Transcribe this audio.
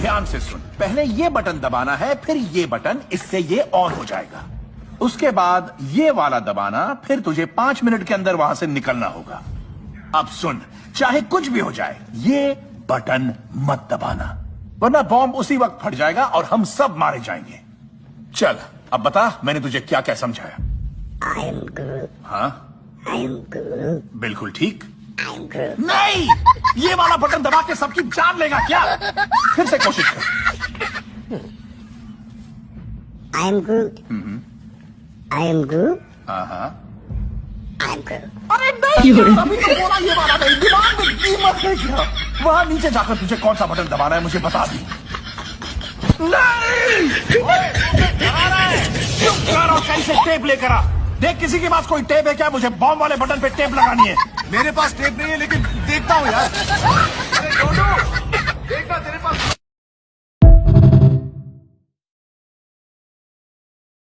ध्यान से सुन, पहले ये बटन दबाना है, फिर ये बटन, इससे ये ऑन हो जाएगा। उसके बाद ये वाला दबाना, फिर तुझे 5 मिनट के अंदर वहां से निकलना होगा। अब सुन, चाहे कुछ भी हो जाए, ये बटन मत दबाना, वरना बॉम्ब उसी वक्त फट जाएगा और हम सब मारे जाएंगे। चल, अब बता मैंने तुझे क्या क्या समझाया। I am Groot. हाँ, I am Groot. बिल्कुल ठीक। I am Groot. नहीं, ये वाला बटन दबा के सबकी जान लेगा क्या? फिर से कोशिश कर। I am Groot. I am Groot. हाँ, I am Groot. अरे नहीं, अभी तो बोला ये वाला नहीं, दिमाग में कीमत है क्या? वहां नीचे जाकर तुझे कौन सा बटन दबाना है मुझे बता दी। नहीं! चुप कर और कहीं से टेप लेकर आ। देख किसी के पास कोई टेप है क्या? मुझे बॉम्ब वाले बटन पे टेप लगानी है। मेरे पास टेप नहीं है, लेकिन देखता हूँ यार। अरे डोडू, देखना तेरे पास